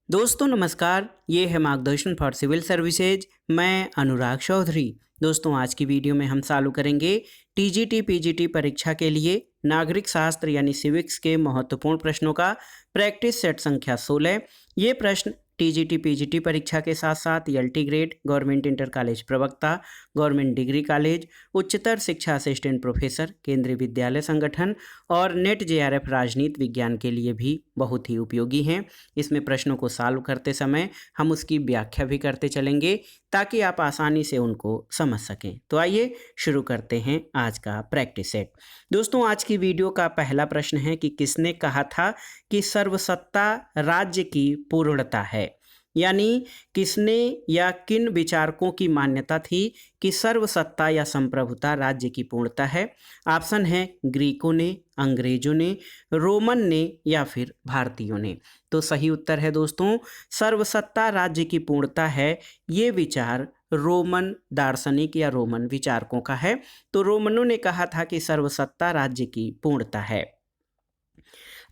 दोस्तों नमस्कार, ये है मार्गदर्शन फॉर सिविल सर्विसेज। मैं अनुराग चौधरी। दोस्तों आज की वीडियो में हम चालू करेंगे टीजीटी पीजीटी परीक्षा के लिए नागरिक शास्त्र यानी सिविक्स के महत्वपूर्ण प्रश्नों का प्रैक्टिस सेट संख्या 16। ये प्रश्न टीजीटी पीजीटी परीक्षा के साथ साथ LT grade, government inter college प्रवक्ता, गवर्नमेंट डिग्री कॉलेज, उच्चतर शिक्षा असिस्टेंट प्रोफेसर, केंद्रीय विद्यालय संगठन और नेट जेआरएफ राजनीति विज्ञान के लिए भी बहुत ही उपयोगी हैं। इसमें प्रश्नों को सॉल्व करते समय हम उसकी व्याख्या भी करते चलेंगे ताकि आप आसानी से उनको समझ सकें। तो आइए शुरू करते हैं आज का प्रैक्टिस सेट। दोस्तों आज की वीडियो का पहला प्रश्न है कि किसने कहा था कि सर्वसत्ता राज्य की पूर्णता है। यानी किसने या किन विचारकों की मान्यता थी कि सर्वसत्ता या संप्रभुता राज्य की पूर्णता है। ऑप्शन है ग्रीकों ने, अंग्रेजों ने, रोमन ने या फिर भारतीयों ने। तो सही उत्तर है दोस्तों, सर्वसत्ता राज्य की पूर्णता है। ये विचार रोमन दार्शनिक या रोमन विचारकों का है। तो रोमनों ने कहा था कि सर्वसत्ता राज्य की पूर्णता है।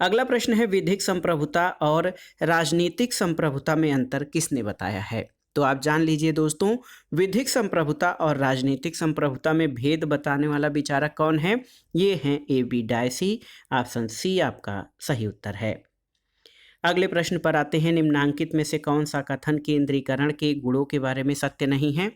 अगला प्रश्न है विधिक संप्रभुता और राजनीतिक संप्रभुता में अंतर किसने बताया है। तो आप जान लीजिए दोस्तों, विधिक संप्रभुता और राजनीतिक संप्रभुता में भेद बताने वाला विचारक कौन है। ये हैं ए.बी. डायसी। ऑप्शन सी आपका सही उत्तर है। अगले प्रश्न पर आते हैं, निम्नांकित में से कौन सा कथन केंद्रीकरण के गुणों के बारे में सत्य नहीं है।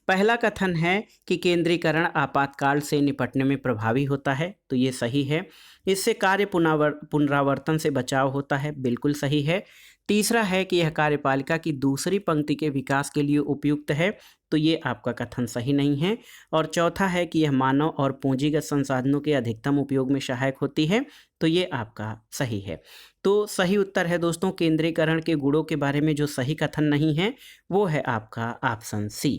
पहला कथन है कि केंद्रीकरण आपातकाल से निपटने में प्रभावी होता है, तो ये सही है। इससे कार्य पुनरावर्तन से बचाव होता है, बिल्कुल सही है। तीसरा है कि यह कार्यपालिका की दूसरी पंक्ति के विकास के लिए उपयुक्त है, तो ये आपका कथन सही नहीं है। और चौथा है कि यह मानव और पूंजीगत संसाधनों के अधिकतम उपयोग में सहायक होती है, तो ये आपका सही है। तो सही उत्तर है दोस्तों, केंद्रीकरण के गुणों के बारे में जो सही कथन नहीं है वो है आपका ऑप्शन सी।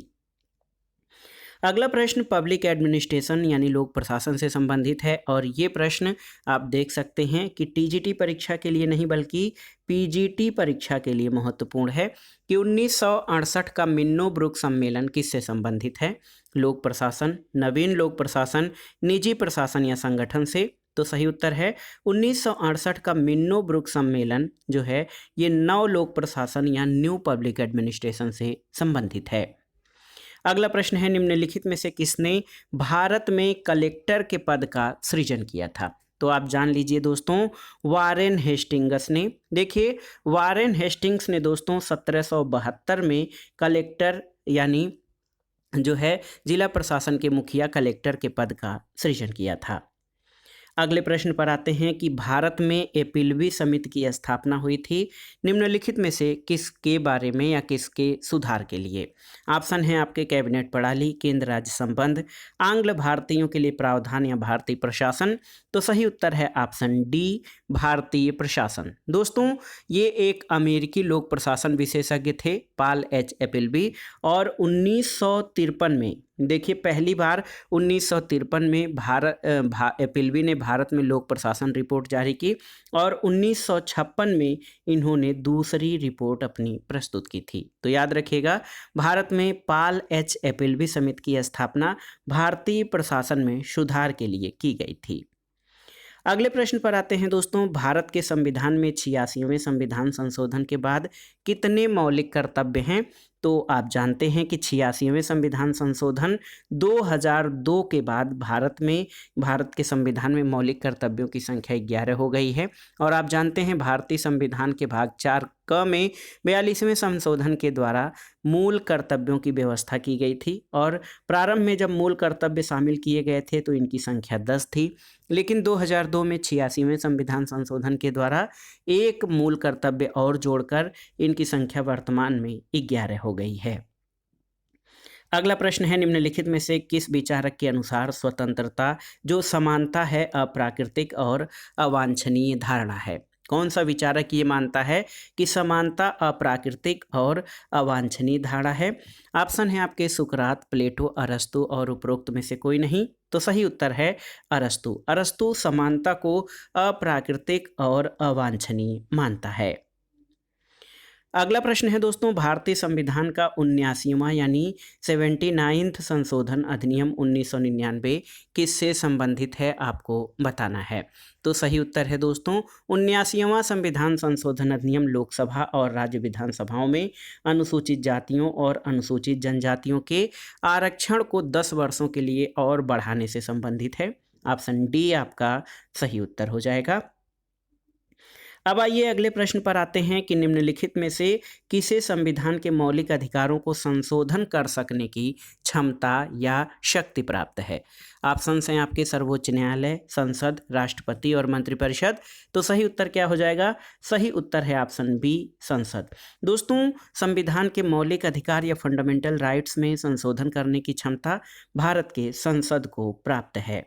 अगला प्रश्न पब्लिक एडमिनिस्ट्रेशन यानी लोक प्रशासन से संबंधित है और ये प्रश्न आप देख सकते हैं कि टीजीटी परीक्षा के लिए नहीं बल्कि पीजीटी परीक्षा के लिए महत्वपूर्ण है कि 1968 का मिन्नो ब्रुक सम्मेलन किससे संबंधित है। लोक प्रशासन, नवीन लोक प्रशासन, निजी प्रशासन या संगठन से। तो सही उत्तर है 1968 का मिन्नो ब्रुक सम्मेलन जो है ये नव लोक प्रशासन या न्यू पब्लिक एडमिनिस्ट्रेशन से संबंधित है। अगला प्रश्न है निम्नलिखित में से किसने भारत में कलेक्टर के पद का सृजन किया था। तो आप जान लीजिए दोस्तों, वारेन हेस्टिंग्स ने। देखिए वारेन हेस्टिंग्स ने दोस्तों 1772 में कलेक्टर यानी जो है जिला प्रशासन के मुखिया कलेक्टर के पद का सृजन किया था। अगले प्रश्न पर आते हैं कि भारत में एपिलवी समिति की स्थापना हुई थी निम्नलिखित में से किसके बारे में या किसके सुधार के लिए। ऑप्शन है आपके कैबिनेट प्रणाली, केंद्र राज्य संबंध, आंग्ल भारतीयों के लिए प्रावधान या भारतीय प्रशासन। तो सही उत्तर है ऑप्शन डी, भारतीय प्रशासन। दोस्तों ये एक अमेरिकी लोक प्रशासन विशेषज्ञ थे पॉल एच एपिलवी और 1953 में, देखिए पहली बार 1953 में एपिलवी ने भारत में लोक प्रशासन रिपोर्ट जारी की और 1956 में इन्होंने दूसरी रिपोर्ट अपनी प्रस्तुत की थी। तो याद रखिएगा, भारत में पॉल एच एपिलवी समिति की स्थापना भारतीय प्रशासन में सुधार के लिए की गई थी। अगले प्रश्न पर आते हैं दोस्तों, भारत के संविधान में 86वें संविधान संशोधन के बाद कितने मौलिक कर्तव्य हैं। तो आप जानते हैं कि 86वें संविधान संशोधन 2002 के बाद भारत के संविधान में मौलिक कर्तव्यों की संख्या 11 हो गई है। और आप जानते हैं भारतीय संविधान के भाग 4 क में 42वें संशोधन के द्वारा मूल कर्तव्यों की व्यवस्था की गई थी और प्रारंभ में जब मूल कर्तव्य शामिल किए गए थे तो इनकी संख्या 10 थी, लेकिन 2002 में 86वें संविधान संशोधन के द्वारा एक मूल कर्तव्य और जोड़कर इनकी संख्या वर्तमान में 11 हो गई है। अगला प्रश्न है निम्नलिखित में से किस विचारक के अनुसार स्वतंत्रता जो समानता है अप्राकृतिक और अवांछनीय धारणा है। कौन सा विचारक ये मानता है कि समानता अप्राकृतिक और अवांछनीय धारणा है। ऑप्शन है आपके सुकरात, प्लेटो, अरस्तु और उपरोक्त में से कोई नहीं। तो सही उत्तर है अरस्तु। अरस्तु समानता को अप्राकृतिक और अवांछनीय मानता है। अगला प्रश्न है दोस्तों, भारतीय संविधान का 79वां यानी 79th संशोधन अधिनियम 1999 किससे संबंधित है, आपको बताना है। तो सही उत्तर है दोस्तों 79वां संविधान संशोधन अधिनियम लोकसभा और राज्य विधानसभाओं में अनुसूचित जातियों और अनुसूचित जनजातियों के आरक्षण को 10 वर्षों के लिए और बढ़ाने से संबंधित है। ऑप्शन डी आपका सही उत्तर हो जाएगा। अब आइए अगले प्रश्न पर आते हैं कि निम्नलिखित में से किसे संविधान के मौलिक अधिकारों को संशोधन कर सकने की क्षमता या शक्ति प्राप्त है। ऑप्शंस हैं आपके सर्वोच्च न्यायालय, संसद, राष्ट्रपति और मंत्रिपरिषद। तो सही उत्तर क्या हो जाएगा? सही उत्तर है ऑप्शन बी, संसद। दोस्तों, संविधान के मौलिक अधिकार या फंडामेंटल राइट्स में संशोधन करने की क्षमता भारत के संसद को प्राप्त है।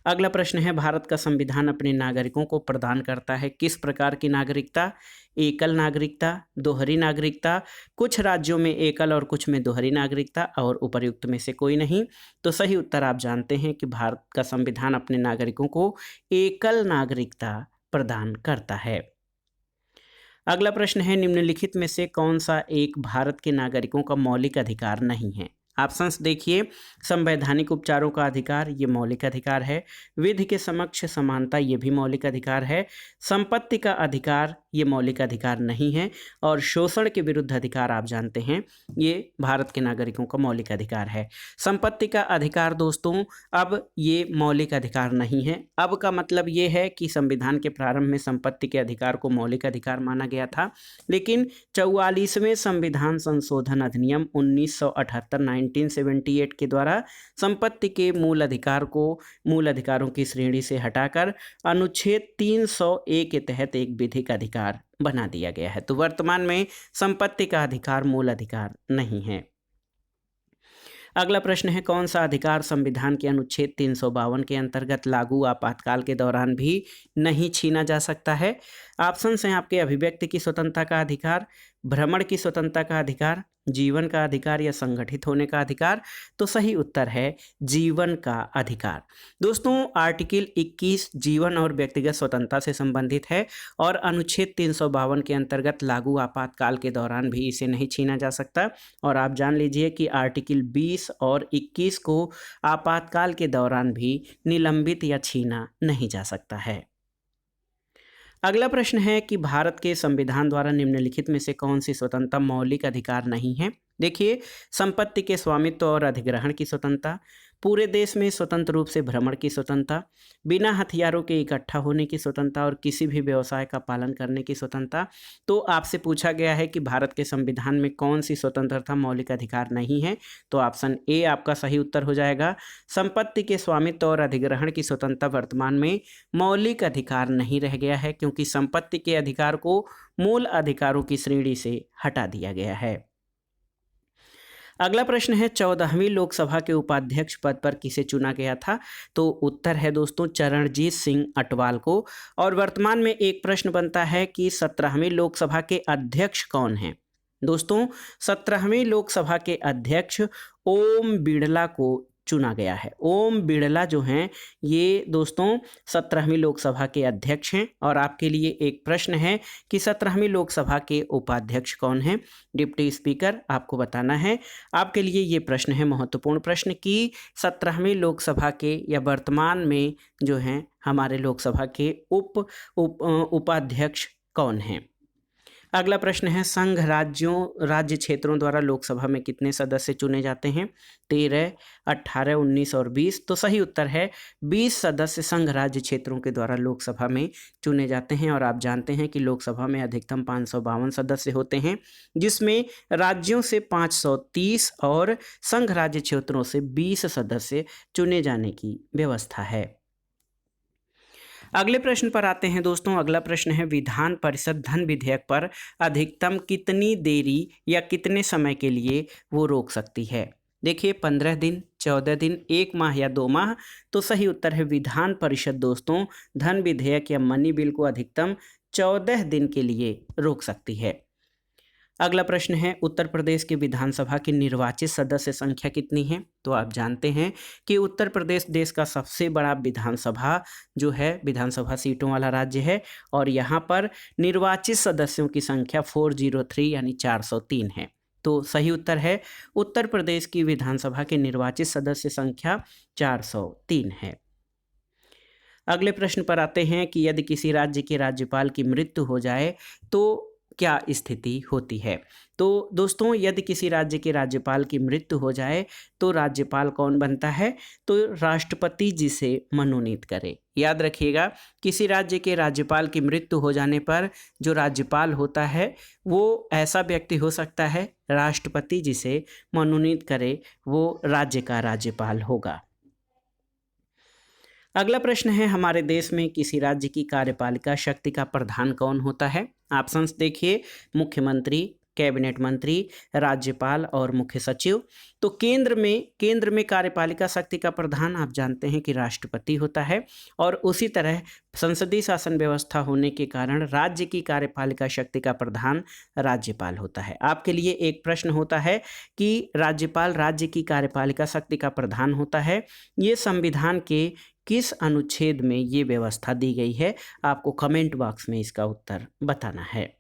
अगला प्रश्न है, भारत का संविधान अपने नागरिकों को प्रदान करता है किस प्रकार की नागरिकता? एकल नागरिकता, दोहरी नागरिकता, कुछ राज्यों में एकल और कुछ में दोहरी नागरिकता और उपर्युक्त में से कोई नहीं। तो सही उत्तर आप जानते हैं कि भारत का संविधान अपने नागरिकों को एकल नागरिकता प्रदान करता है। अगला प्रश्न है, निम्नलिखित में से कौन सा एक भारत के नागरिकों का मौलिक अधिकार नहीं है? ऑप्शंस देखिए, संवैधानिक उपचारों का अधिकार ये मौलिक अधिकार है, विधि के समक्ष समानता ये भी मौलिक अधिकार है, संपत्ति का अधिकार ये मौलिक अधिकार नहीं है, और शोषण के विरुद्ध अधिकार आप जानते हैं ये भारत के नागरिकों का मौलिक अधिकार है। संपत्ति का अधिकार दोस्तों अब ये मौलिक अधिकार नहीं है। अब का मतलब ये है कि संविधान के प्रारंभ में संपत्ति के अधिकार को मौलिक अधिकार माना गया था, लेकिन 44वें संविधान संशोधन अधिनियम 1978 के द्वारा संपत्ति के मूल अधिकार को मूल अधिकारों की श्रेणी से हटाकर अनुच्छेद 300A के तहत एक विधिक अधिकार बना दिया गया है। तो वर्तमान में संपत्ति का अधिकार मूल अधिकार नहीं है। अगला प्रश्न है, कौन सा अधिकार संविधान के अनुच्छेद 352 के अंतर्गत लागू आपातकाल के दौरान भी नहीं छीना जा सकता है? ऑप्शंस हैं आपके, अभिव्यक्ति की स्वतंत्रता का अधिकार, भ्रमण की स्वतंत्रता का अधिकार, जीवन का अधिकार या संगठित होने का अधिकार। तो सही उत्तर है जीवन का अधिकार। दोस्तों, आर्टिकल 21 जीवन और व्यक्तिगत स्वतंत्रता से संबंधित है और अनुच्छेद 352 के अंतर्गत लागू आपातकाल के दौरान भी इसे नहीं छीना जा सकता। और आप जान लीजिए कि आर्टिकल 20 और 21 को आपातकाल के दौरान भी निलंबित या छीना नहीं जा सकता है। अगला प्रश्न है कि भारत के संविधान द्वारा निम्नलिखित में से कौन सी स्वतंत्रता मौलिक अधिकार नहीं है? देखिए, संपत्ति के स्वामित्व और अधिग्रहण की स्वतंत्रता, पूरे देश में स्वतंत्र रूप से भ्रमण की स्वतंत्रता, बिना हथियारों के इकट्ठा होने की स्वतंत्रता और किसी भी व्यवसाय का पालन करने की स्वतंत्रता। तो आपसे पूछा गया है कि भारत के संविधान में कौन सी स्वतंत्रता मौलिक अधिकार नहीं है? तो ऑप्शन ए आपका सही उत्तर हो जाएगा। संपत्ति के स्वामित्व और अधिग्रहण की स्वतंत्रता वर्तमान में मौलिक अधिकार नहीं रह गया है, क्योंकि संपत्ति के अधिकार को मूल अधिकारों की श्रेणी से हटा दिया गया है। अगला प्रश्न है, 14वीं लोकसभा के उपाध्यक्ष पद पर किसे चुना गया था? तो उत्तर है दोस्तों चरणजीत सिंह अटवाल को। और वर्तमान में एक प्रश्न बनता है कि 17वीं लोकसभा के अध्यक्ष कौन हैं? दोस्तों, 17वीं लोकसभा के अध्यक्ष ओम बिड़ला को चुना गया है। ओम बिड़ला जो हैं ये दोस्तों 17वीं लोकसभा के अध्यक्ष हैं। और आपके लिए एक प्रश्न है कि 17वीं लोकसभा के उपाध्यक्ष कौन हैं? डिप्टी स्पीकर आपको बताना है। आपके लिए ये प्रश्न है महत्वपूर्ण प्रश्न कि 17वीं लोकसभा के या वर्तमान में जो हैं हमारे लोकसभा के उपाध्यक्ष कौन हैं? अगला प्रश्न है, संघ राज्य क्षेत्रों द्वारा लोकसभा में कितने सदस्य चुने जाते हैं? 13, 18, 19 और 20। तो सही उत्तर है 20 सदस्य संघ राज्य क्षेत्रों के द्वारा लोकसभा में चुने जाते हैं। और आप जानते हैं कि लोकसभा में अधिकतम 552 सदस्य होते हैं, जिसमें राज्यों से 530 और संघ राज्य क्षेत्रों से 20 सदस्य चुने जाने की व्यवस्था है। अगले प्रश्न पर आते हैं दोस्तों। अगला प्रश्न है, विधान परिषद धन विधेयक पर अधिकतम कितनी देरी या कितने समय के लिए वो रोक सकती है? देखिए, 15 दिन, 14 दिन, 1 माह या 2 माह। तो सही उत्तर है विधान परिषद दोस्तों धन विधेयक या मनी बिल को अधिकतम 14 दिन के लिए रोक सकती है। अगला प्रश्न है, उत्तर प्रदेश की विधानसभा की निर्वाचित सदस्य संख्या कितनी है? तो आप जानते हैं कि उत्तर प्रदेश देश का सबसे बड़ा विधानसभा जो है विधानसभा सीटों वाला राज्य है और यहाँ पर निर्वाचित सदस्यों की संख्या 403 यानी 403 है। तो सही उत्तर है उत्तर प्रदेश की विधानसभा के निर्वाचित सदस्य संख्या 403 है। अगले प्रश्न पर आते हैं कि यदि किसी राज्य के राज्यपाल की मृत्यु हो जाए तो क्या स्थिति होती है? तो दोस्तों, यदि किसी राज्य के राज्यपाल की मृत्यु हो जाए तो राज्यपाल कौन बनता है? तो राष्ट्रपति जिसे मनोनीत करे। याद रखिएगा, किसी राज्य के राज्यपाल की मृत्यु हो जाने पर जो राज्यपाल होता है वो ऐसा व्यक्ति हो सकता है, राष्ट्रपति जिसे मनोनीत करे वो राज्य का राज्यपाल होगा। अगला प्रश्न है, हमारे देश में किसी राज्य की कार्यपालिका शक्ति का प्रधान कौन होता है? ऑप्शंस देखिए, मुख्यमंत्री, कैबिनेट मंत्री, राज्यपाल और मुख्य सचिव। तो केंद्र में कार्यपालिका शक्ति का प्रधान आप जानते हैं कि राष्ट्रपति होता है और उसी तरह संसदीय शासन व्यवस्था होने के कारण राज्य की कार्यपालिका शक्ति का प्रधान राज्यपाल होता है। आपके लिए एक प्रश्न होता है कि राज्यपाल राज्य की कार्यपालिका शक्ति का प्रधान होता है, ये संविधान के किस अनुच्छेद में ये व्यवस्था दी गई है? आपको कमेंट बॉक्स में इसका उत्तर बताना है।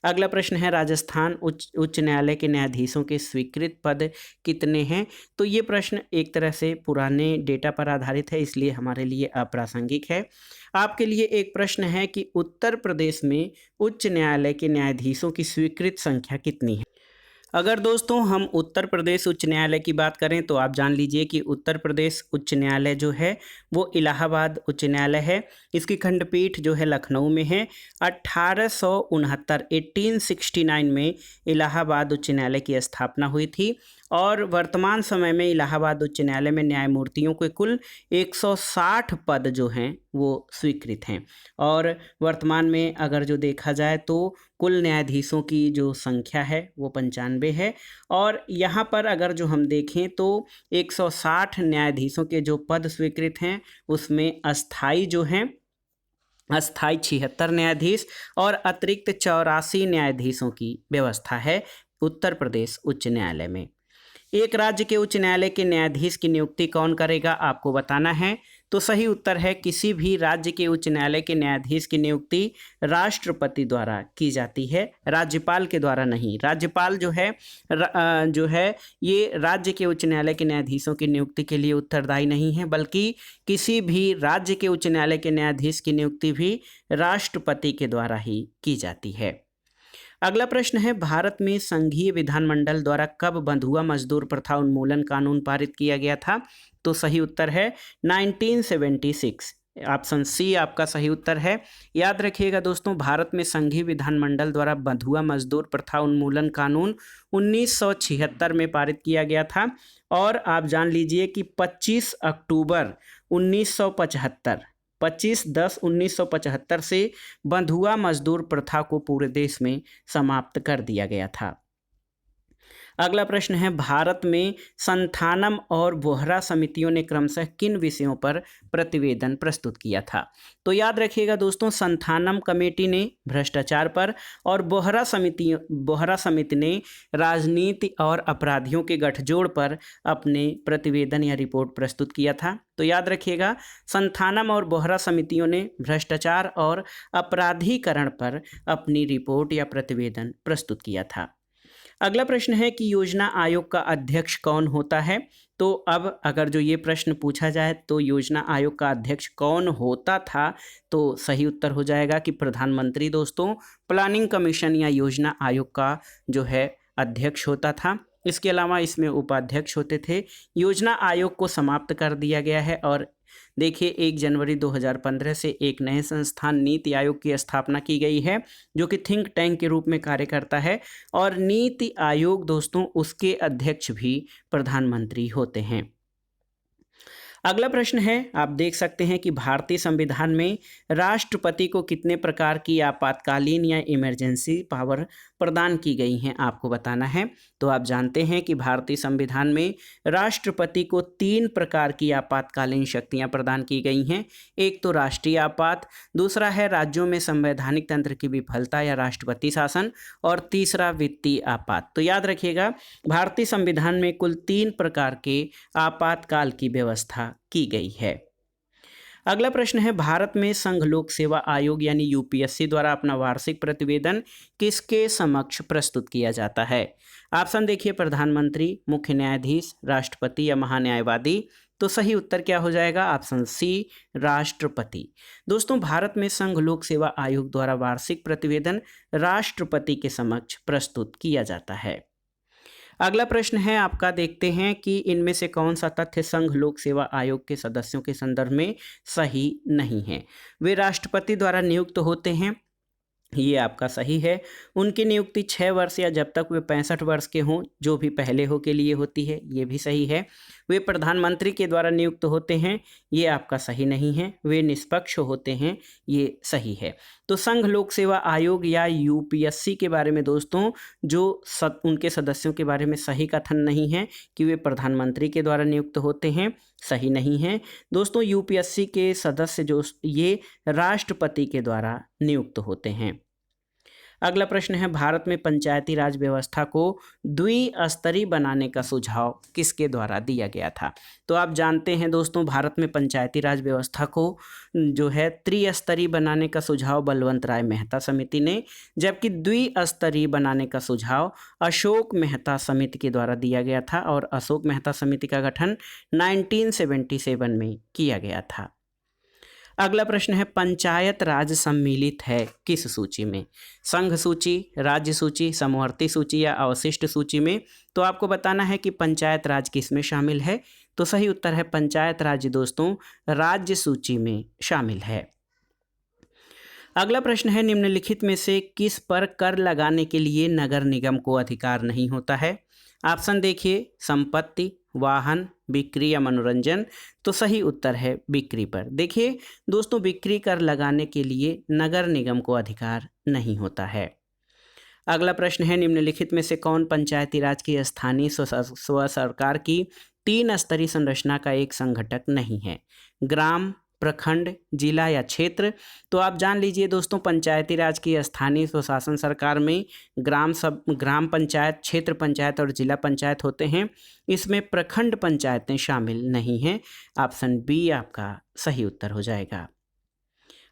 अगला प्रश्न है, राजस्थान उच्च न्यायालय के न्यायाधीशों के स्वीकृत पद कितने हैं? तो ये प्रश्न एक तरह से पुराने डेटा पर आधारित है, इसलिए हमारे लिए अप्रासंगिक है। आपके लिए एक प्रश्न है कि उत्तर प्रदेश में उच्च न्यायालय के न्यायाधीशों की स्वीकृत संख्या कितनी है? अगर दोस्तों हम उत्तर प्रदेश उच्च न्यायालय की बात करें तो आप जान लीजिए कि उत्तर प्रदेश उच्च न्यायालय जो है वो इलाहाबाद उच्च न्यायालय है। इसकी खंडपीठ जो है लखनऊ में है। 1869 में इलाहाबाद उच्च न्यायालय की स्थापना हुई थी और वर्तमान समय में इलाहाबाद उच्च न्यायालय में न्यायमूर्तियों के कुल 160 पद जो हैं वो स्वीकृत हैं और वर्तमान में अगर जो देखा जाए तो कुल न्यायाधीशों की जो संख्या है वो 95 है और यहाँ पर अगर जो हम देखें तो 160 न्यायाधीशों के जो पद स्वीकृत हैं उसमें अस्थाई जो हैं अस्थाई 76 न्यायाधीश और अतिरिक्त 84 न्यायाधीशों की व्यवस्था है उत्तर प्रदेश उच्च न्यायालय में। एक राज्य के उच्च न्यायालय के न्यायाधीश की नियुक्ति कौन करेगा? आपको बताना है। तो सही उत्तर है किसी भी राज्य के उच्च न्यायालय के न्यायाधीश की नियुक्ति राष्ट्रपति द्वारा की जाती है, राज्यपाल के द्वारा नहीं। राज्यपाल जो है ये राज्य के उच्च न्यायालय के न्यायाधीशों की नियुक्ति के लिए उत्तरदायी नहीं है, बल्कि किसी भी राज्य के उच्च न्यायालय के न्यायाधीश की नियुक्ति भी राष्ट्रपति के द्वारा ही की जाती है। अगला प्रश्न है, भारत में संघीय विधानमंडल द्वारा कब बंधुआ मजदूर प्रथा उन्मूलन कानून पारित किया गया था? तो सही उत्तर है 1976। ऑप्शन सी आपका सही उत्तर है। याद रखिएगा दोस्तों, भारत में संघीय विधानमंडल द्वारा बंधुआ मजदूर प्रथा उन्मूलन कानून 1976 में पारित किया गया था और आप जान लीजिए कि 25 अक्टूबर 1975 से बंधुआ मजदूर प्रथा को पूरे देश में समाप्त कर दिया गया था। अगला प्रश्न है, भारत में संथानम और बोहरा समितियों ने क्रमशः किन विषयों पर प्रतिवेदन प्रस्तुत किया था? तो याद रखिएगा दोस्तों, संथानम कमेटी ने भ्रष्टाचार पर और बोहरा समिति ने राजनीति और अपराधियों के गठजोड़ पर अपने प्रतिवेदन या रिपोर्ट प्रस्तुत किया था। तो याद रखिएगा, संथानम और बोहरा समितियों ने भ्रष्टाचार और अपराधीकरण पर अपनी रिपोर्ट या प्रतिवेदन प्रस्तुत किया था। अगला प्रश्न है कि योजना आयोग का अध्यक्ष कौन होता है? तो अब अगर जो ये प्रश्न पूछा जाए तो योजना आयोग का अध्यक्ष कौन होता था, तो सही उत्तर हो जाएगा कि प्रधानमंत्री दोस्तों प्लानिंग कमीशन या योजना आयोग का जो है अध्यक्ष होता था। इसके अलावा इसमें उपाध्यक्ष होते थे। योजना आयोग को समाप्त कर दिया गया है और देखिए 1 जनवरी 2015 से एक नए संस्थान नीति आयोग की स्थापना की गई है जो कि थिंक टैंक के रूप में कार्य करता है और नीति आयोग दोस्तों उसके अध्यक्ष भी प्रधानमंत्री होते हैं। अगला प्रश्न है, आप देख सकते हैं कि भारतीय संविधान में राष्ट्रपति को कितने प्रकार की आपातकालीन या इमरजेंसी पावर प्रदान की गई हैं, आपको बताना है। तो आप जानते हैं कि भारतीय संविधान में राष्ट्रपति को 3 प्रकार की आपातकालीन शक्तियां प्रदान की गई हैं। एक तो राष्ट्रीय आपात, दूसरा है राज्यों में संवैधानिक तंत्र की विफलता या राष्ट्रपति शासन, और तीसरा वित्तीय आपात। तो याद रखिएगा, भारतीय संविधान में कुल 3 प्रकार के आपातकाल की व्यवस्था की गई है। अगला प्रश्न है, भारत में संघ लोक सेवा आयोग यानी यूपीएससी द्वारा अपना वार्षिक प्रतिवेदन किसके समक्ष प्रस्तुत किया जाता है? ऑप्शन देखिए, प्रधानमंत्री, मुख्य न्यायाधीश, राष्ट्रपति या महान्यायवादी। तो सही उत्तर क्या हो जाएगा? ऑप्शन सी, राष्ट्रपति। दोस्तों, भारत में संघ लोक सेवा आयोग द्वारा वार्षिक प्रतिवेदन राष्ट्रपति के समक्ष प्रस्तुत किया जाता है। अगला प्रश्न है आपका, देखते हैं कि इनमें से कौन सा तथ्य संघ लोक सेवा आयोग के सदस्यों के संदर्भ में सही नहीं है? वे राष्ट्रपति द्वारा नियुक्त होते हैं, ये आपका सही है। उनकी नियुक्ति 6 वर्ष या जब तक वे 65 वर्ष के हों, जो भी पहले हो के लिए होती है, ये भी सही है। वे प्रधानमंत्री के द्वारा नियुक्त होते हैं, ये आपका सही नहीं है। वे निष्पक्ष होते हैं, ये सही है। तो संघ लोक सेवा आयोग या यूपीएससी के बारे में दोस्तों, जो उनके सदस्यों के बारे में सही कथन नहीं है कि वे प्रधानमंत्री के द्वारा नियुक्त होते हैं, सही नहीं है। दोस्तों, यूपीएससी के सदस्य जो ये राष्ट्रपति के द्वारा नियुक्त होते हैं। अगला प्रश्न है, भारत में पंचायती राज व्यवस्था को द्विस्तरीय बनाने का सुझाव किसके द्वारा दिया गया था? तो आप जानते हैं दोस्तों, भारत में पंचायती राज व्यवस्था को जो है त्रिस्तरीय बनाने का सुझाव बलवंत राय मेहता समिति ने, जबकि द्विस्तरीय बनाने का सुझाव अशोक मेहता समिति के द्वारा दिया गया था, और अशोक मेहता समिति का गठन 1977 में किया गया था। अगला प्रश्न है, पंचायत राज सम्मिलित है किस सूची में? संघ सूची, राज्य सूची, समवर्ती सूची या अवशिष्ट सूची में? तो आपको बताना है कि पंचायत राज किस में शामिल है। तो सही उत्तर है पंचायत राज दोस्तों राज्य सूची में शामिल है। अगला प्रश्न है, निम्नलिखित में से किस पर कर लगाने के लिए नगर निगम को अधिकार नहीं होता है? ऑप्शन देखिए, संपत्ति, वाहन, बिक्री या मनोरंजन। तो सही उत्तर है बिक्री पर। देखिए दोस्तों, बिक्री कर लगाने के लिए नगर निगम को अधिकार नहीं होता है। अगला प्रश्न है, निम्नलिखित में से कौन पंचायती राज की स्थानीय स्व सरकार की 3 स्तरीय संरचना का एक संघटक नहीं है? ग्राम, प्रखंड, जिला या क्षेत्र? तो आप जान लीजिए दोस्तों, पंचायती राज की स्थानीय स्वशासन सरकार में ग्राम पंचायत, क्षेत्र पंचायत और जिला पंचायत होते हैं। इसमें प्रखंड पंचायतें शामिल नहीं हैं। ऑप्शन बी आपका सही उत्तर हो जाएगा।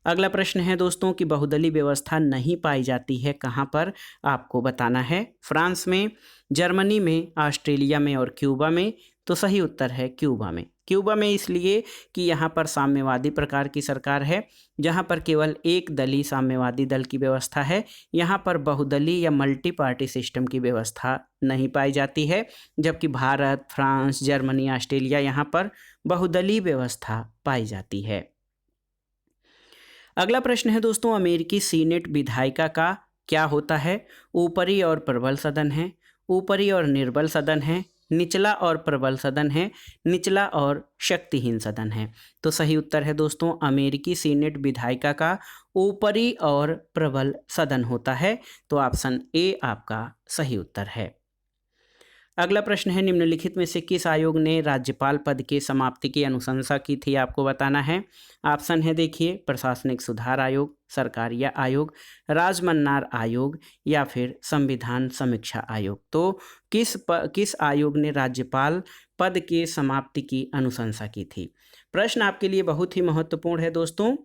अगला प्रश्न है दोस्तों कि बहुदलीय व्यवस्था नहीं पाई जाती है कहाँ पर? आपको बताना है। फ्रांस में, जर्मनी में, ऑस्ट्रेलिया में और क्यूबा में? तो सही उत्तर है क्यूबा में। क्यूबा में इसलिए कि यहाँ पर साम्यवादी प्रकार की सरकार है, जहाँ पर केवल एक दलीय साम्यवादी दल की व्यवस्था है। यहाँ पर बहुदलीय या मल्टी पार्टी सिस्टम की व्यवस्था नहीं पाई जाती है, जबकि भारत, फ्रांस, जर्मनी, ऑस्ट्रेलिया यहाँ पर बहुदलीय व्यवस्था पाई जाती है। अगला प्रश्न है दोस्तों, अमेरिकी सीनेट विधायिका का क्या होता है? ऊपरी और प्रबल सदन है, ऊपरी और निर्बल सदन है, निचला और प्रबल सदन है, निचला और शक्तिहीन सदन है? तो सही उत्तर है दोस्तों, अमेरिकी सीनेट विधायिका का ऊपरी और प्रबल सदन होता है। तो ऑप्शन ए आपका सही उत्तर है। अगला प्रश्न है, निम्नलिखित में से किस आयोग ने राज्यपाल पद के समाप्ति की अनुशंसा की थी? आपको बताना है। ऑप्शन है देखिए, प्रशासनिक सुधार आयोग, सरकारिया आयोग, राजमन्नार आयोग या फिर संविधान समीक्षा आयोग? तो किस आयोग ने राज्यपाल पद के समाप्ति की अनुशंसा की थी? प्रश्न आपके लिए बहुत ही महत्वपूर्ण है दोस्तों।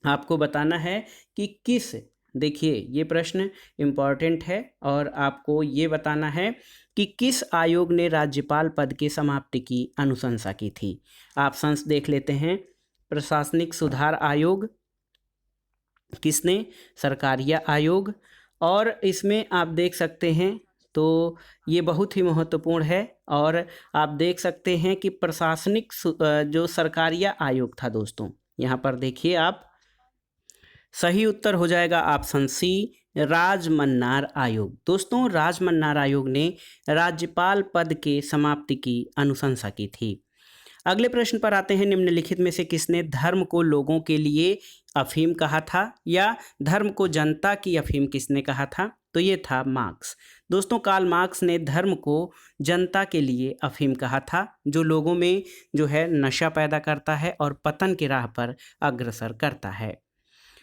आपको बताना है कि किस, देखिए ये प्रश्न इम्पॉर्टेंट है और आपको ये बताना है कि किस आयोग ने राज्यपाल पद की समाप्ति की अनुशंसा की थी। ऑप्शंस देख लेते हैं। प्रशासनिक सुधार आयोग, किसने? सरकारिया आयोग। और इसमें आप देख सकते हैं, तो ये बहुत ही महत्वपूर्ण है। और आप देख सकते हैं कि प्रशासनिक जो सरकारिया आयोग था दोस्तों, यहाँ पर देखिए आप, सही उत्तर हो जाएगा ऑप्शन सी, राजमन्नार आयोग। दोस्तों, राजमन्नार आयोग ने राज्यपाल पद के समाप्ति की अनुशंसा की थी। अगले प्रश्न पर आते हैं, निम्नलिखित में से किसने धर्म को लोगों के लिए अफीम कहा था, या धर्म को जनता की अफीम किसने कहा था? तो ये था मार्क्स। दोस्तों, कार्ल मार्क्स ने धर्म को जनता के लिए अफीम कहा था, जो लोगों में जो है नशा पैदा करता है और पतन की राह पर अग्रसर करता है।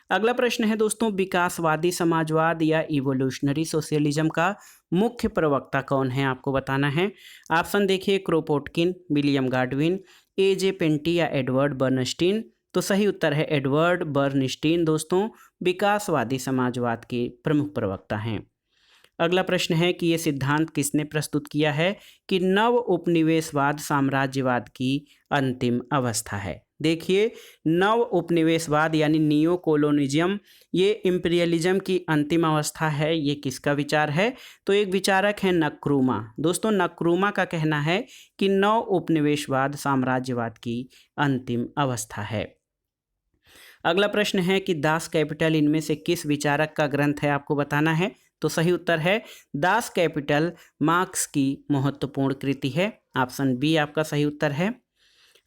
अगला प्रश्न है दोस्तों, विकासवादी समाजवाद या इवोल्यूशनरी सोशलिज्म का मुख्य प्रवक्ता कौन है, आपको बताना है। ऑप्शन देखिए, क्रोपोटकिन, विलियम गाडविन, एजे पेंटी या एडवर्ड बर्नस्टीन। तो सही उत्तर है एडवर्ड बर्नस्टीन दोस्तों विकासवादी समाजवाद के प्रमुख प्रवक्ता हैं। अगला प्रश्न है कि ये सिद्धांत किसने प्रस्तुत किया है कि नव उपनिवेशवाद साम्राज्यवाद की अंतिम अवस्था है। देखिए, नव उपनिवेशवाद यानी नियो कोलोनिज्म, ये इंपीरियलिज्म की अंतिम अवस्था है। ये किसका विचार है? तो एक विचारक है नक्रूमा। दोस्तों, नक्रूमा का कहना है कि नव उपनिवेशवाद साम्राज्यवाद की अंतिम अवस्था है। अगला प्रश्न है कि दास कैपिटल इनमें से किस विचारक का ग्रंथ है, आपको बताना है। तो सही उत्तर है दास कैपिटल मार्क्स की महत्वपूर्ण कृति है। ऑप्शन बी आपका सही उत्तर है।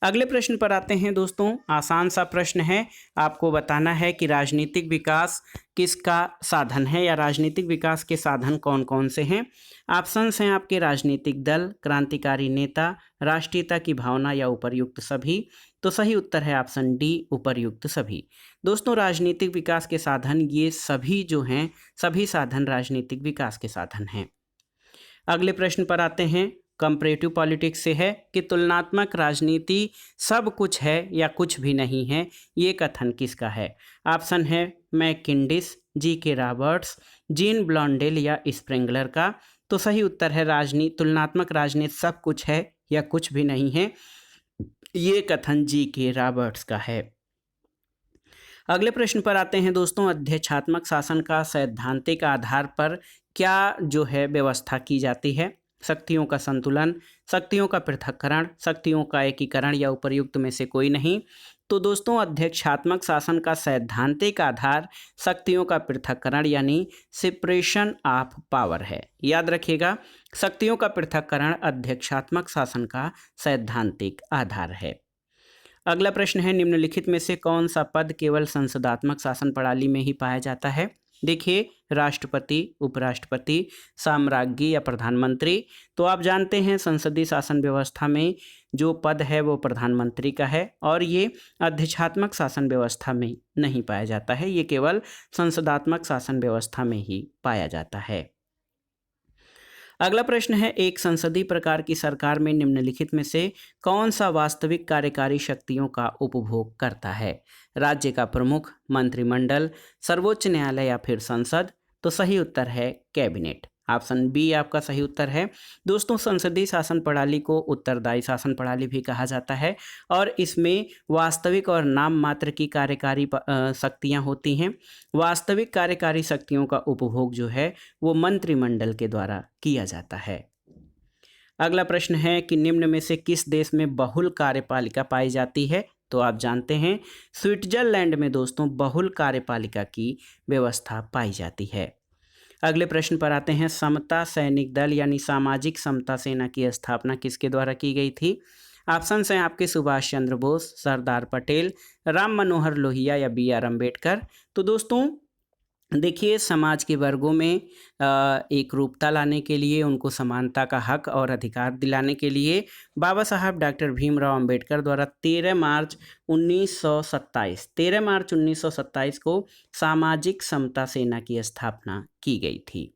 अगले प्रश्न पर आते हैं दोस्तों, आसान सा प्रश्न है, आपको बताना है कि राजनीतिक विकास किसका साधन है, या राजनीतिक विकास के साधन कौन कौन से हैं। ऑप्शंस हैं आपके राजनीतिक दल, क्रांतिकारी नेता, राष्ट्रीयता की भावना या उपर्युक्त सभी। तो सही उत्तर है ऑप्शन डी, उपर्युक्त सभी। दोस्तों, राजनीतिक विकास के साधन ये सभी जो हैं, सभी साधन राजनीतिक विकास के साधन हैं। अगले प्रश्न पर आते हैं, कंपैरेटिव पॉलिटिक्स से है कि तुलनात्मक राजनीति सब कुछ है या कुछ भी नहीं है, ये कथन किसका है। ऑप्शन है मैकिंडिस, जी के रॉबर्ट्स, जीन ब्लॉन्डेल या स्प्रेंगलर का। तो सही उत्तर है तुलनात्मक राजनीति सब कुछ है या कुछ भी नहीं है, ये कथन जी के रॉबर्ट्स का है। अगले प्रश्न पर आते हैं दोस्तों, अध्यक्षात्मक शासन का सैद्धांतिक आधार पर क्या जो है व्यवस्था की जाती है। शक्तियों का संतुलन, शक्तियों का पृथक्करण, शक्तियों का एकीकरण या उपर्युक्त में से कोई नहीं। तो दोस्तों, अध्यक्षात्मक शासन का सैद्धांतिक आधार शक्तियों का पृथक्करण यानी सेपरेशन ऑफ पावर है। याद रखिएगा, शक्तियों का पृथक्करण अध्यक्षात्मक शासन का सैद्धांतिक आधार है। अगला प्रश्न है, निम्नलिखित में से कौन सा पद केवल संसदात्मक शासन प्रणाली में ही पाया जाता है। देखिए, राष्ट्रपति, उपराष्ट्रपति, साम्राज्ञी या प्रधानमंत्री। तो आप जानते हैं संसदीय शासन व्यवस्था में जो पद है वो प्रधानमंत्री का है, और ये अध्यक्षात्मक शासन व्यवस्था में नहीं पाया जाता है, ये केवल संसदात्मक शासन व्यवस्था में ही पाया जाता है। अगला प्रश्न है, एक संसदीय प्रकार की सरकार में निम्नलिखित में से कौन सा वास्तविक कार्यकारी शक्तियों का उपभोग करता है। राज्य का प्रमुख, मंत्रिमंडल, सर्वोच्च न्यायालय या फिर संसद। तो सही उत्तर है कैबिनेट। ऑप्शन बी आपका सही उत्तर है। दोस्तों, संसदीय शासन प्रणाली को उत्तरदायी शासन प्रणाली भी कहा जाता है, और इसमें वास्तविक और नाम मात्र की कार्यकारी शक्तियां होती हैं। वास्तविक कार्यकारी शक्तियों का उपभोग जो है वो मंत्रिमंडल के द्वारा किया जाता है। अगला प्रश्न है कि निम्न में से किस देश में बहुल कार्यपालिका पाई जाती है। तो आप जानते हैं स्विट्जरलैंड में दोस्तों बहुल कार्यपालिका की व्यवस्था पाई जाती है। अगले प्रश्न पर आते हैं, समता सैनिक दल यानी सामाजिक समता सेना की स्थापना किसके द्वारा की गई थी। ऑप्शंस हैं आपके सुभाष चंद्र बोस, सरदार पटेल, राम मनोहर लोहिया या बी आर अम्बेडकर। तो दोस्तों देखिए, समाज के वर्गों में एक रूपता लाने के लिए, उनको समानता का हक और अधिकार दिलाने के लिए बाबा साहब डॉक्टर भीमराव अंबेडकर द्वारा 13 मार्च 1927 को सामाजिक समता सेना की स्थापना की गई थी।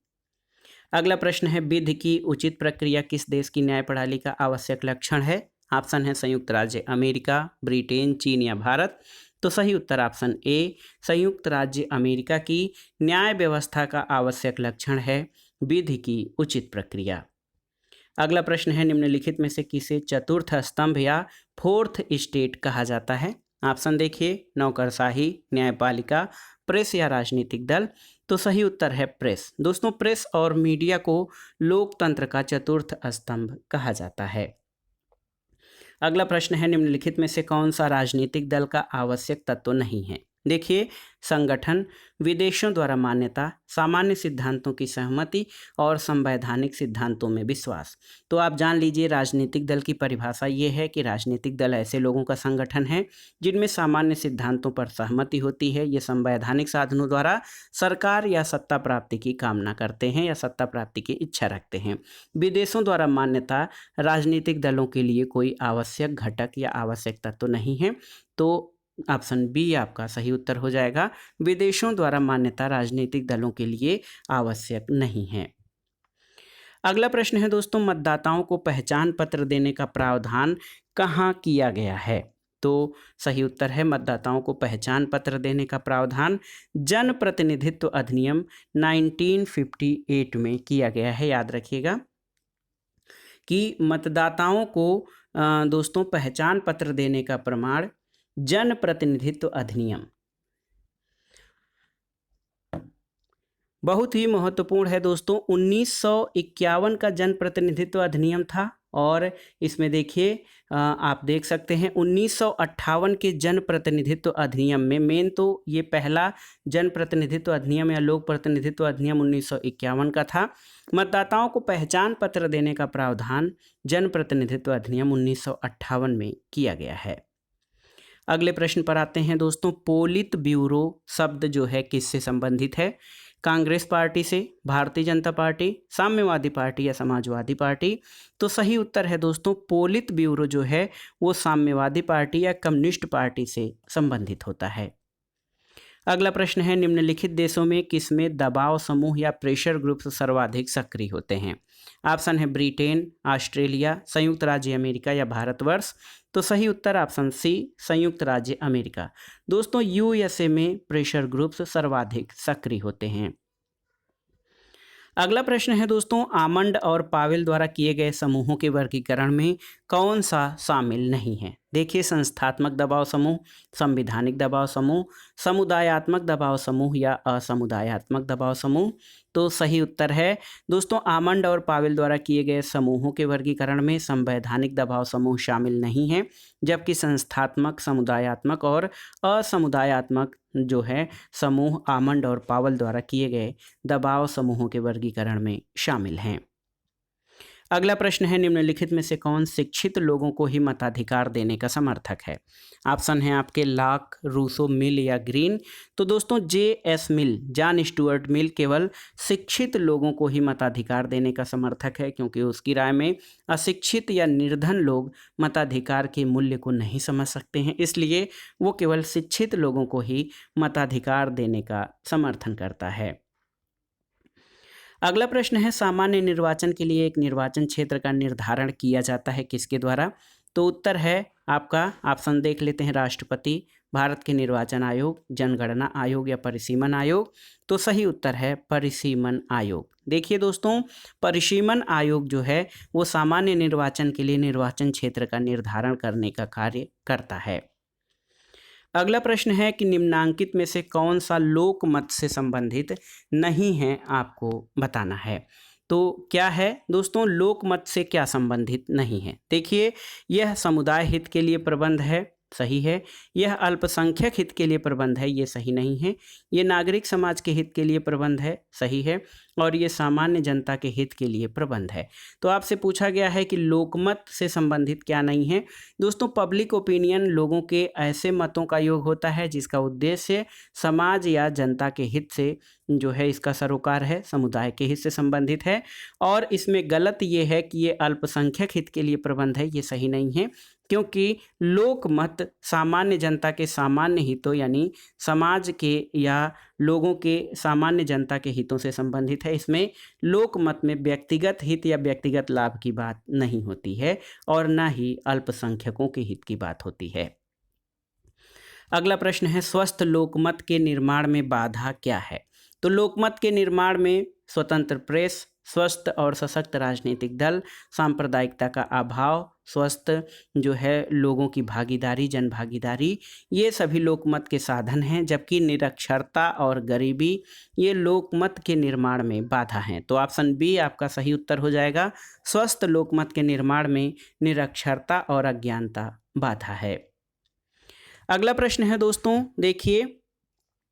अगला प्रश्न है, विधि की उचित प्रक्रिया किस देश की न्याय प्रणाली का आवश्यक लक्षण है। ऑप्शन है संयुक्त राज्य अमेरिका, ब्रिटेन, चीन या भारत। तो सही उत्तर ऑप्शन ए, संयुक्त राज्य अमेरिका की न्याय व्यवस्था का आवश्यक लक्षण है विधि की उचित प्रक्रिया। अगला प्रश्न है, निम्नलिखित में से किसे चतुर्थ स्तंभ या फोर्थ स्टेट कहा जाता है। ऑप्शन देखिए, नौकरशाही, न्यायपालिका, प्रेस या राजनीतिक दल। तो सही उत्तर है प्रेस। दोस्तों, प्रेस और मीडिया को लोकतंत्र का चतुर्थ स्तंभ कहा जाता है। अगला प्रश्न है, निम्नलिखित में से कौन सा राजनीतिक दल का आवश्यक तत्व नहीं है। देखिए, संगठन, विदेशों द्वारा मान्यता, सामान्य सिद्धांतों की सहमति और संवैधानिक सिद्धांतों में विश्वास। तो आप जान लीजिए, राजनीतिक दल की परिभाषा ये है कि राजनीतिक दल ऐसे लोगों का संगठन है जिनमें सामान्य सिद्धांतों पर सहमति होती है। ये संवैधानिक साधनों द्वारा सरकार या सत्ता प्राप्ति की कामना करते हैं या सत्ता प्राप्ति की इच्छा रखते हैं। विदेशों द्वारा मान्यता राजनीतिक दलों के लिए कोई आवश्यक घटक या आवश्यक तत्व नहीं है। तो ऑप्शन बी आपका सही उत्तर हो जाएगा। विदेशों द्वारा मान्यता राजनीतिक दलों के लिए आवश्यक नहीं है। अगला प्रश्न है दोस्तों, मतदाताओं को पहचान पत्र देने का प्रावधान कहाँ किया गया है? तो सही उत्तर है, मतदाताओं को पहचान पत्र देने का प्रावधान जन प्रतिनिधित्व अधिनियम 1958 में किया गया है। याद रखिएगा कि मतदाताओं को दोस्तों पहचान पत्र देने का प्रमाण जन प्रतिनिधित्व अधिनियम बहुत ही महत्वपूर्ण है दोस्तों। 1951 का जन प्रतिनिधित्व अधिनियम था और इसमें देखिए आप देख सकते हैं 1958 के जन प्रतिनिधित्व अधिनियम में मेन तो ये पहला जन प्रतिनिधित्व अधिनियम या लोक प्रतिनिधित्व अधिनियम 1951 का था। मतदाताओं को पहचान पत्र देने का प्रावधान जन प्रतिनिधित्व अधिनियम 1958 में किया गया है। अगले प्रश्न पर आते हैं दोस्तों, पोलित ब्यूरो शब्द जो है किससे संबंधित है? कांग्रेस पार्टी से, भारतीय जनता पार्टी, साम्यवादी पार्टी या समाजवादी पार्टी? तो सही उत्तर है दोस्तों, पोलित ब्यूरो जो है वो साम्यवादी पार्टी या कम्युनिस्ट पार्टी से संबंधित होता है। अगला प्रश्न है, निम्नलिखित देशों में किसमें दबाव समूह या प्रेशर ग्रुप्स सर्वाधिक सक्रिय होते हैं? ऑप्शन है ब्रिटेन, ऑस्ट्रेलिया, संयुक्त राज्य अमेरिका या भारतवर्ष? तो सही उत्तर ऑप्शन सी, संयुक्त राज्य अमेरिका। दोस्तों यूएसए में प्रेशर ग्रुप्स सर्वाधिक सक्रिय होते हैं। अगला प्रश्न है दोस्तों, आमंड और पावेल द्वारा किए गए समूहों के वर्गीकरण में कौन सा शामिल नहीं है? देखिए, संस्थात्मक दबाव समूह, संवैधानिक दबाव समूह, समुदायात्मक दबाव समूह या असमुदायात्मक दबाव समूह? तो सही उत्तर है दोस्तों, आमंड और पावेल द्वारा किए गए समूहों के वर्गीकरण में संवैधानिक दबाव समूह शामिल नहीं है, जबकि संस्थात्मक, समुदायात्मक और असमुदायात्मक जो है समूह आमंड और पावेल द्वारा किए गए दबाव समूहों के वर्गीकरण में शामिल हैं। अगला प्रश्न है, निम्नलिखित में से कौन शिक्षित लोगों को ही मताधिकार देने का समर्थक है? ऑप्शन है आपके लॉक, रूसो, मिल या ग्रीन? तो दोस्तों J.S. मिल, जॉन स्टुअर्ट मिल केवल शिक्षित लोगों को ही मताधिकार देने का समर्थक है, क्योंकि उसकी राय में अशिक्षित या निर्धन लोग मताधिकार के मूल्य को नहीं समझ सकते हैं, इसलिए वो केवल शिक्षित लोगों को ही मताधिकार देने का समर्थन करता है। अगला प्रश्न है, सामान्य निर्वाचन के लिए एक निर्वाचन क्षेत्र का निर्धारण किया जाता है किसके द्वारा? तो उत्तर है आपका, ऑप्शन देख लेते हैं, राष्ट्रपति, भारत के निर्वाचन आयोग, जनगणना आयोग या परिसीमन आयोग? तो सही उत्तर है परिसीमन आयोग। देखिए दोस्तों, परिसीमन आयोग जो है वो सामान्य निर्वाचन के लिए निर्वाचन क्षेत्र का निर्धारण करने का कार्य करता है। अगला प्रश्न है कि निम्नांकित में से कौन सा लोकमत से संबंधित नहीं है, आपको बताना है। तो क्या है दोस्तों, लोकमत से क्या संबंधित नहीं है? देखिए, यह समुदाय हित के लिए प्रबंध है, सही है। यह अल्पसंख्यक हित के लिए प्रबंध है, ये सही नहीं है। ये नागरिक समाज के हित के लिए प्रबंध है, सही है। और ये सामान्य जनता के हित के लिए प्रबंध है। तो आपसे पूछा गया है कि लोकमत से संबंधित क्या नहीं है? दोस्तों पब्लिक ओपिनियन लोगों के ऐसे मतों का योग होता है जिसका उद्देश्य समाज या जनता के हित से जो है इसका सरोकार है, समुदाय के हित से संबंधित है। और इसमें गलत ये है कि ये अल्पसंख्यक हित के लिए प्रबंध है, ये सही नहीं है, क्योंकि लोकमत सामान्य जनता के सामान्य हितों यानी समाज के या लोगों के सामान्य जनता के हितों से संबंधित है। इसमें लोकमत में व्यक्तिगत हित या व्यक्तिगत लाभ की बात नहीं होती है और न ही अल्पसंख्यकों के हित की बात होती है। अगला प्रश्न है, स्वस्थ लोकमत के निर्माण में बाधा क्या है? तो लोकमत के निर्माण में स्वतंत्र प्रेस, स्वस्थ और सशक्त राजनीतिक दल, सांप्रदायिकता का अभाव, स्वस्थ जो है लोगों की भागीदारी, जन भागीदारी, ये सभी लोकमत के साधन हैं। जबकि निरक्षरता और गरीबी ये लोकमत के निर्माण में बाधा हैं। तो ऑप्शन बी आपका सही उत्तर हो जाएगा। स्वस्थ लोकमत के निर्माण में निरक्षरता और अज्ञानता बाधा है। अगला प्रश्न है दोस्तों, देखिए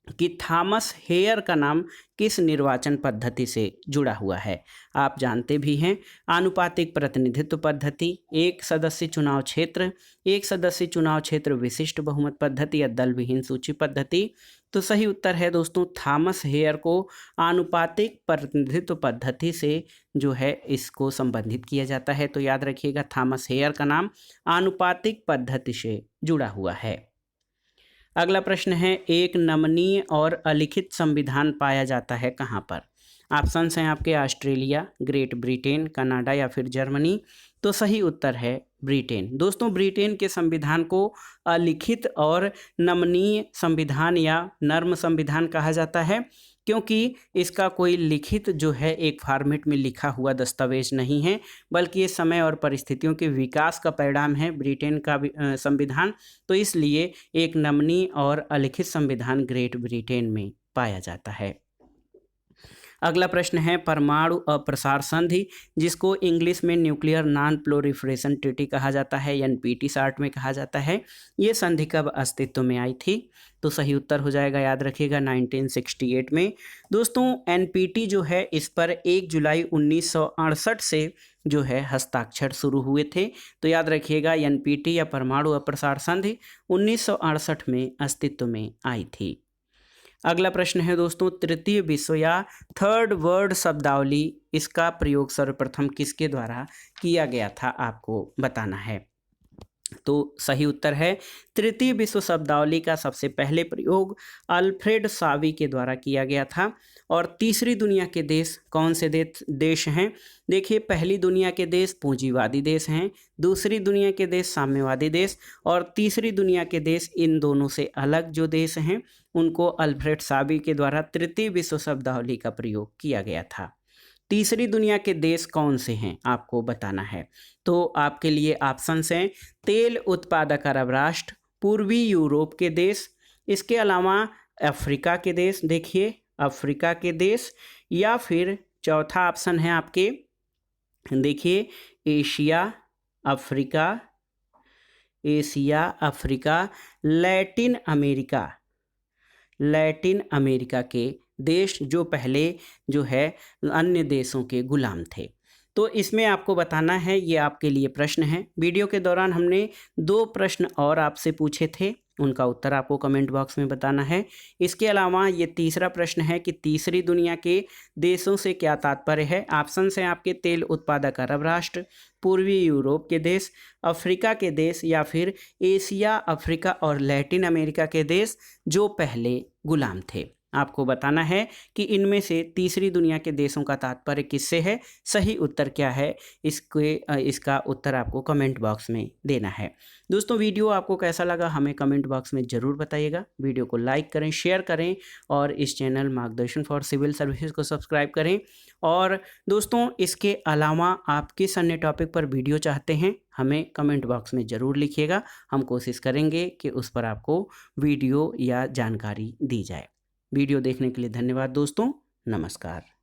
कि थॉमस हेयर का नाम किस निर्वाचन पद्धति से जुड़ा हुआ है। आप जानते भी हैं, आनुपातिक प्रतिनिधित्व पद्धति, एक सदस्य चुनाव क्षेत्र, एक सदस्य चुनाव क्षेत्र विशिष्ट बहुमत पद्धति या दल विहीन सूची पद्धति। तो सही उत्तर है दोस्तों थॉमस हेयर को आनुपातिक प्रतिनिधित्व पद्धति से जो है इसको संबंधित किया जाता है। तो याद रखिएगा थॉमस हेयर का नाम आनुपातिक पद्धति से जुड़ा हुआ है। अगला प्रश्न है, एक नमनीय और अलिखित संविधान पाया जाता है कहाँ पर। ऑप्शंस हैं आपके ऑस्ट्रेलिया, ग्रेट ब्रिटेन, कनाडा या फिर जर्मनी। तो सही उत्तर है ब्रिटेन। दोस्तों ब्रिटेन के संविधान को अलिखित और नमनीय संविधान या नर्म संविधान कहा जाता है, क्योंकि इसका कोई लिखित जो है एक फॉर्मेट में लिखा हुआ दस्तावेज नहीं है, बल्कि ये समय और परिस्थितियों के विकास का परिणाम है ब्रिटेन का संविधान। तो इसलिए एक नमनीय और अलिखित संविधान ग्रेट ब्रिटेन में पाया जाता है। अगला प्रश्न है, परमाणु अप्रसार संधि, जिसको इंग्लिश में न्यूक्लियर नॉन प्रोलिफरेशन ट्रीटी कहा जाता है, एनपीटी शॉर्ट में कहा जाता है, ये संधि कब अस्तित्व में आई थी। तो सही उत्तर हो जाएगा, याद रखिएगा 1968 में। दोस्तों एनपीटी जो है इस पर 1 जुलाई 1968 से जो है हस्ताक्षर शुरू हुए थे। तो याद रखिएगा एनपीटी या परमाणु अप्रसार संधि 1968 में अस्तित्व में आई थी। अगला प्रश्न है दोस्तों, तृतीय विश्व या थर्ड वर्ल्ड शब्दावली, इसका प्रयोग सर्वप्रथम किसके द्वारा किया गया था आपको बताना है। तो सही उत्तर है तृतीय विश्व शब्दावली का सबसे पहले प्रयोग अल्फ्रेड सावी के द्वारा किया गया था। और तीसरी दुनिया के देश कौन से देश हैं। देखिए, पहली दुनिया के देश पूंजीवादी देश हैं, दूसरी दुनिया के देश साम्यवादी देश, और तीसरी दुनिया के देश इन दोनों से अलग जो देश हैं उनको अल्फ्रेड सावी के द्वारा तृतीय विश्व शब्दावली का प्रयोग किया गया था। तीसरी दुनिया के देश कौन से हैं आपको बताना है। तो आपके लिए ऑप्शंस हैं, तेल उत्पादक अरब राष्ट्र, पूर्वी यूरोप के देश, इसके अलावा अफ्रीका के देश, देखिए अफ्रीका के देश, या फिर चौथा ऑप्शन है आपके, देखिए Asia Africa, Asia Africa, Latin America के देश जो पहले जो है अन्य देशों के गुलाम थे। तो इसमें आपको बताना है, ये आपके लिए प्रश्न है। वीडियो के दौरान हमने 2 प्रश्न और आपसे पूछे थे, उनका उत्तर आपको कमेंट बॉक्स में बताना है। इसके अलावा ये तीसरा प्रश्न है कि तीसरी दुनिया के देशों से क्या तात्पर्य है। ऑप्शन हैं आपके, तेल उत्पादक अरब राष्ट्र, पूर्वी यूरोप के देश, अफ्रीका के देश, या फिर एशिया अफ्रीका और लैटिन अमेरिका के देश जो पहले गुलाम थे। आपको बताना है कि इनमें से तीसरी दुनिया के देशों का तात्पर्य किससे है, सही उत्तर क्या है, इसका उत्तर आपको कमेंट बॉक्स में देना है। दोस्तों वीडियो आपको कैसा लगा हमें कमेंट बॉक्स में ज़रूर बताइएगा। वीडियो को लाइक करें, शेयर करें और इस चैनल मार्गदर्शन फॉर सिविल सर्विसेज को सब्सक्राइब करें। और दोस्तों इसके अलावा आप किस अन्य टॉपिक पर वीडियो चाहते हैं हमें कमेंट बॉक्स में ज़रूर लिखिएगा। हम कोशिश करेंगे कि उस पर आपको वीडियो या जानकारी दी जाए। वीडियो देखने के लिए धन्यवाद दोस्तों, नमस्कार।